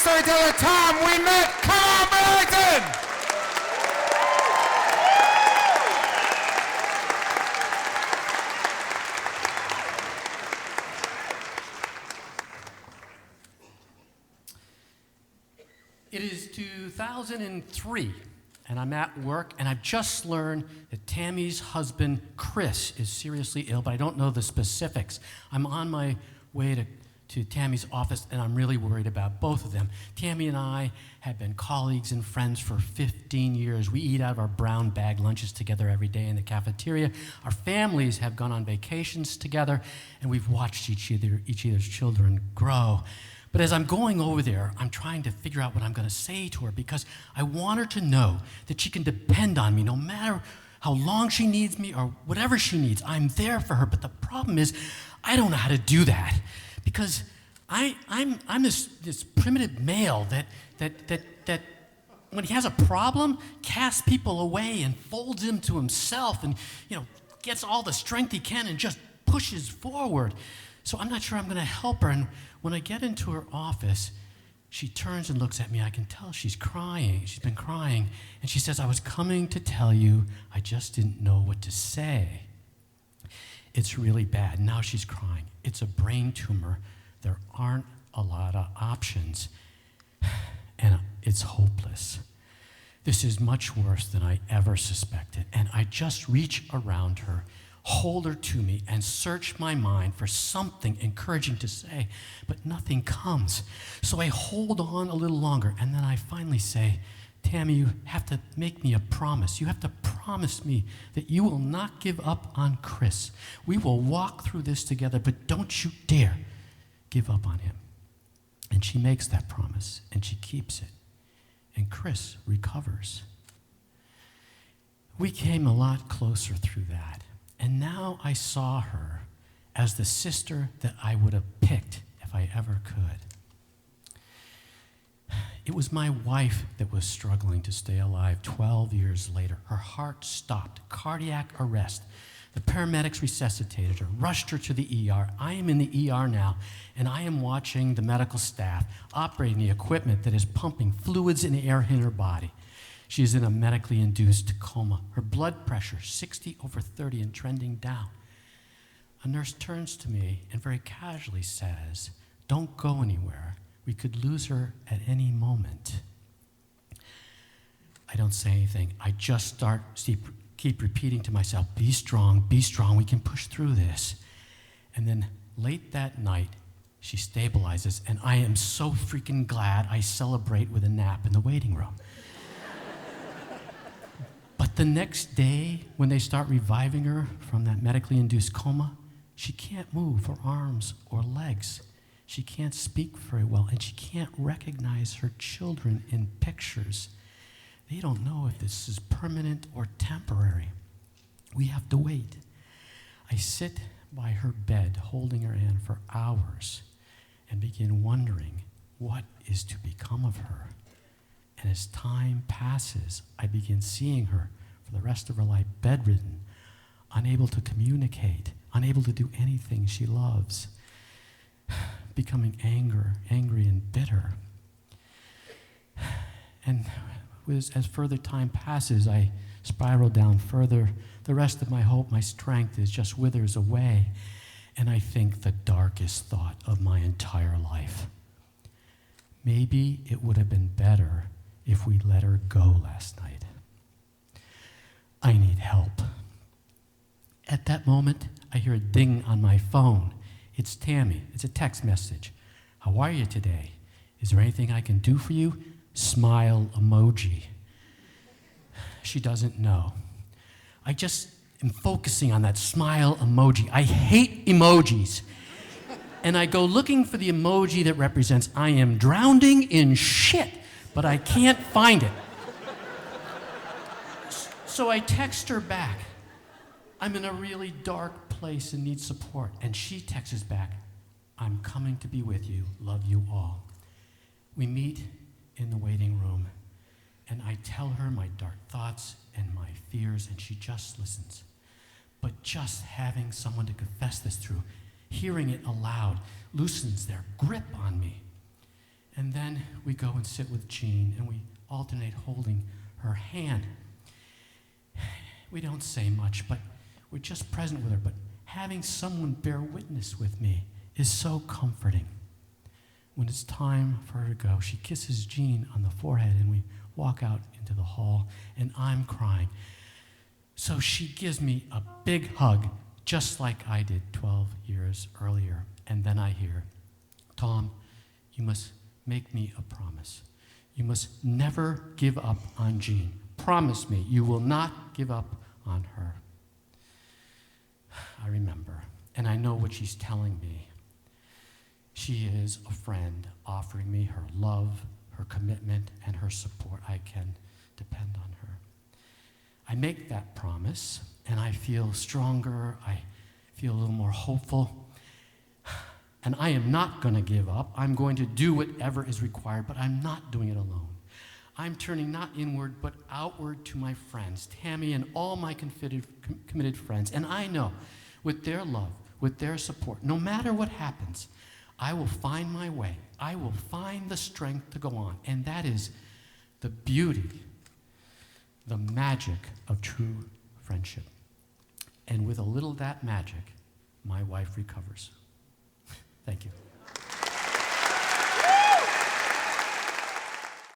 storyteller Tom Ouimet. Come on, Burlington! It is 2003, and I'm at work, and I've just learned that Tammy's husband, Chris, is seriously ill, but I don't know the specifics. I'm on my way to Tammy's office, and I'm really worried about both of them. Tammy and I have been colleagues and friends for 15 years. We eat out of our brown bag lunches together every day in the cafeteria. Our families have gone on vacations together, and we've watched each other's children grow. But as I'm going over there, I'm trying to figure out what I'm going to say to her because I want her to know that she can depend on me no matter how long she needs me or whatever she needs. I'm there for her. But the problem is I don't know how to do that because I'm this primitive male that when he has a problem, casts people away and folds them to himself and gets all the strength he can and just pushes forward. So I'm not sure I'm going to help her. And when I get into her office, she turns and looks at me. I can tell she's crying. She's been crying. And she says, I was coming to tell you, I just didn't know what to say. It's really bad. Now she's crying. It's a brain tumor. There aren't a lot of options. And it's hopeless. This is much worse than I ever suspected. And I just reach around her, hold her to me, and search my mind for something encouraging to say, but nothing comes. So I hold on a little longer, and then I finally say, Tammy, you have to make me a promise. You have to promise me that you will not give up on Chris. We will walk through this together, but don't you dare give up on him. And she makes that promise, and she keeps it. And Chris recovers. We came a lot closer through that. And now I saw her as the sister that I would have picked if I ever could. It was my wife that was struggling to stay alive 12 years later. Her heart stopped, cardiac arrest. The paramedics resuscitated her, rushed her to the ER. I am in the ER now, and I am watching the medical staff operating the equipment that is pumping fluids and air in her body. She is in a medically induced coma. Her blood pressure, 60/30 and trending down. A nurse turns to me and very casually says, don't go anywhere. We could lose her at any moment. I don't say anything. I just keep repeating to myself, be strong, we can push through this. And then late that night, she stabilizes, and I am so freaking glad I celebrate with a nap in the waiting room. But the next day, when they start reviving her from that medically induced coma, she can't move her arms or legs. She can't speak very well, and she can't recognize her children in pictures. They don't know if this is permanent or temporary. We have to wait. I sit by her bed, holding her hand for hours, and begin wondering what is to become of her. And as time passes, I begin seeing her for the rest of her life bedridden, unable to communicate, unable to do anything she loves, becoming angry and bitter. And as further time passes, I spiral down further. The rest of my hope, my strength is just withers away. And I think the darkest thought of my entire life. Maybe it would have been better if we let her go last night. I need help. At that moment, I hear a ding on my phone. It's Tammy. It's a text message. How are you today? Is there anything I can do for you? Smile emoji. She doesn't know. I just am focusing on that smile emoji. I hate emojis. And I go looking for the emoji that represents I am drowning in shit, but I can't find it. So I text her back. I'm in a really dark place and need support. And she texts back, I'm coming to be with you. Love you all. We meet in the waiting room, and I tell her my dark thoughts and my fears, and she just listens. But just having someone to confess this through, hearing it aloud, loosens their grip on me. And then we go and sit with Jean, and we alternate holding her hand. We don't say much, but we're just present with her. But having someone bear witness with me is so comforting. When it's time for her to go, she kisses Jean on the forehead, and we walk out into the hall, and I'm crying. So she gives me a big hug, just like I did 12 years earlier. And then I hear, Tom, you must make me a promise. You must never give up on Jean. Promise me you will not give up on her. I remember, and I know what she's telling me. She is a friend offering me her love, her commitment, and her support. I can depend on her. I make that promise, and I feel stronger. I feel a little more hopeful. And I am not going to give up. I'm going to do whatever is required, but I'm not doing it alone. I'm turning not inward, but outward to my friends, Tammy and all my committed friends. And I know, with their love, with their support, no matter what happens, I will find my way. I will find the strength to go on. And that is the beauty, the magic of true friendship. And with a little of that magic, my wife recovers. Thank you.